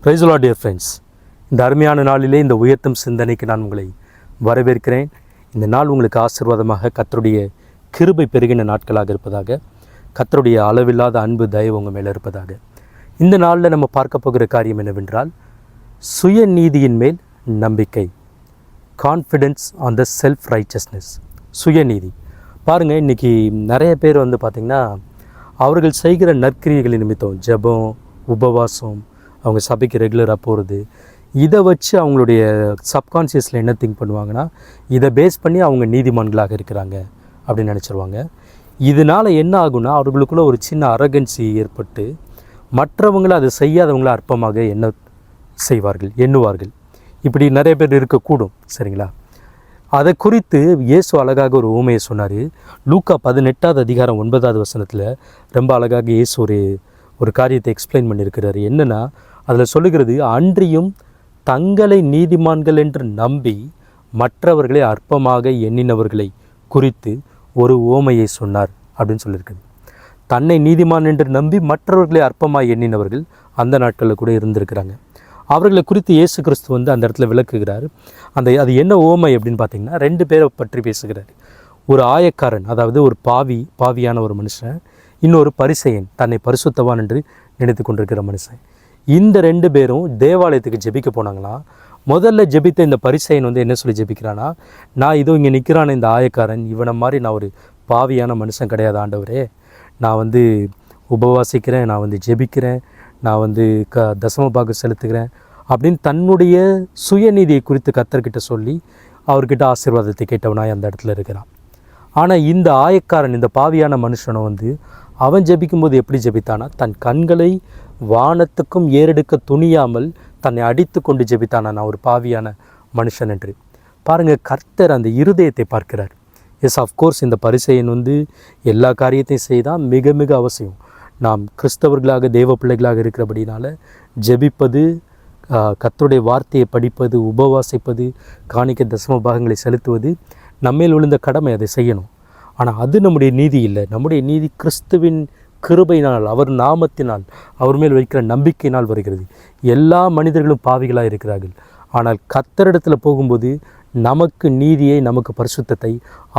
Praise the Lord dear friends. இந்த அருமையான நாளிலே இந்த உயர்த்தும் சிந்தனைக்கு நான் உங்களை வரவேற்கிறேன். இந்த நாள் உங்களுக்கு ஆசீர்வாதமாக கர்த்தருடைய கிருபை பெருகின நாட்களாக இருப்பதாக, கர்த்தருடைய அளவில்லாத அன்பு தயவு உங்கள் மேலே இருப்பதாக. இந்த நாளில் நம்ம பார்க்க போகிற காரியம் என்னவென்றால், சுயநீதியின் மேல் நம்பிக்கை. Confidence on the self righteousness. சுயநீதி பாருங்கள், இன்றைக்கி நிறைய பேர் பார்த்திங்கன்னா அவர்கள் செய்கிற நற்கிரியைகளின் நிமித்தம் ஜெபம், உபவாசம், அவங்க சபைக்கு ரெகுலராக போகிறது, இதை வச்சு அவங்களுடைய சப்கான்ஷியஸில் என்ன திங்க் பண்ணுவாங்கன்னா, இதை பேஸ் பண்ணி அவங்க நீதிமான்களாக இருக்கிறாங்க அப்படின்னு நினச்சிருவாங்க. இதனால் என்ன ஆகுனா, அவர்களுக்குள்ளே ஒரு சின்ன அரகன்சி ஏற்பட்டு மற்றவங்களை அதை செய்யாதவங்கள அற்பமாக எண்ணுவார்கள். இப்படி நிறைய பேர் இருக்கக்கூடும். சரிங்களா? அதை குறித்து இயேசு அழகாக ஒரு உவமையை சொன்னார். லூக்கா 18வது அதிகாரம் 9வது வசனத்தில் ரொம்ப அழகாக இயேசு ஒரு காரியத்தை எக்ஸ்பிளைன் பண்ணியிருக்கிறார். என்னென்னா, அதில் சொல்லுகிறது, அன்றியும் தங்களை நீதிமான்கள் என்று நம்பி மற்றவர்களை அற்பமாக எண்ணினவர்களை குறித்து ஒரு உவமையை சொன்னார் அப்படின்னு சொல்லியிருக்குது. தன்னை நீதிமான் என்று நம்பி மற்றவர்களை அற்பமாக எண்ணினவர்கள் அந்த நாட்களில் கூட இருந்திருக்கிறாங்க. அவர்களை குறித்து இயேசு கிறிஸ்து அந்த இடத்துல விளக்குகிறார். அது என்ன உவமை அப்படின்னு பார்த்தீங்கன்னா, 2 பேரை பற்றி பேசுகிறார். ஒரு ஆயக்காரன், அதாவது ஒரு பாவியான ஒரு மனுஷன், இன்னொரு பரிசேயன், தன்னை பரிசுத்தவான் என்று நினைத்து கொண்டிருக்கிற மனுஷன். இந்த 2 பேரும் தேவாலயத்துக்கு ஜெபிக்க போனாங்களாம். முதல்ல ஜெபித்த இந்த பரிசேயன் என்ன சொல்லி ஜெபிக்கிறான்னா, நான் இதோ இங்கே நிற்கிறான இந்த ஆயக்காரன், இவனை மாதிரி நான் ஒரு பாவியான மனுஷன் கிடையாது ஆண்டவரே. நான் உபவாசிக்கிறேன், நான் ஜெபிக்கிறேன், நான் தசம பாகம் செலுத்துகிறேன் அப்படின்னு தன்னுடைய சுயநீதியை குறித்து கர்த்தர்கிட்ட சொல்லி அவர்கிட்ட ஆசீர்வாதத்தை கேட்டவனாய் அந்த இடத்துல இருக்கிறான். ஆனால் இந்த ஆயக்காரன், இந்த பாவியான மனுஷனை அவன் ஜெபிக்கும்போது எப்படி ஜெபித்தானா, தன் கண்களை வானத்துக்கும் ஏறெடுக்க துணியாமல் தன்னை அடித்து கொண்டு ஜெபித்தானா, நான் ஒரு பாவியான மனுஷன் என்று. பாருங்கள், கர்த்தர் அந்த இருதயத்தை பார்க்கிறார். எஸ், ஆஃப்கோர்ஸ் இந்த பரிசேயன் எல்லா காரியத்தையும் செய்தால் மிக மிக அவசியம். நாம் கிறிஸ்தவர்களாக தேவ பிள்ளைகளாக இருக்கிறபடினால ஜெபிப்பது, கர்த்தருடைய வார்த்தையை படிப்பது, உபவாசிப்பது, காணிக்க தசம பாகங்களை செலுத்துவது நம்மேல் விழுந்த கடமை, அதை செய்யணும். ஆனால் அது நம்முடைய நீதி இல்லை. நம்முடைய நீதி கிறிஸ்துவின் கிருபையினால், அவர் நாமத்தினால், அவர் மேல் வைக்கிற நம்பிக்கையினால் வருகிறது. எல்லா மனிதர்களும் பாவிகளாக இருக்கிறார்கள். ஆனால் கர்த்தரிடத்தில் போகும்போது நமக்கு நீதியை, நமக்கு பரிசுத்தத்தை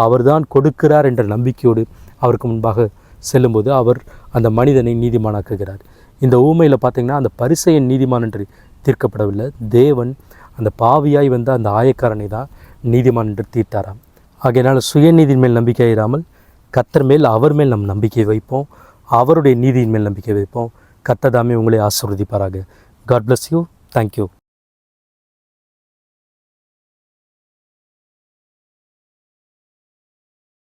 அவர்தான் கொடுக்கிறார் என்ற நம்பிக்கையோடு அவருக்கு முன்பாக செல்லும்போது அவர் அந்த மனிதனை நீதிமானாக்குகிறார். இந்த ஊமையில் பார்த்திங்கன்னா, அந்த பரிசேயன் நீதிமான் என்று தீர்க்கப்படவில்லை. தேவன் அந்த பாவியாய் அந்த ஆயக்காரனை தான் நீதிமான் என்று தீர்த்தாராம். ஆகையினால் சுயநீதியின் மேல் நம்பிக்கை இராமல் கர்த்தர் மேல், அவர் மேல் நம் நம்பிக்கை வைப்போம். அவருடைய நீதியின் மேல் நம்பிக்கை வைப்போம். கர்த்தர் தாமே உங்களை ஆசீர்வதிப்பாராக. God bless you. தேங்க்யூ.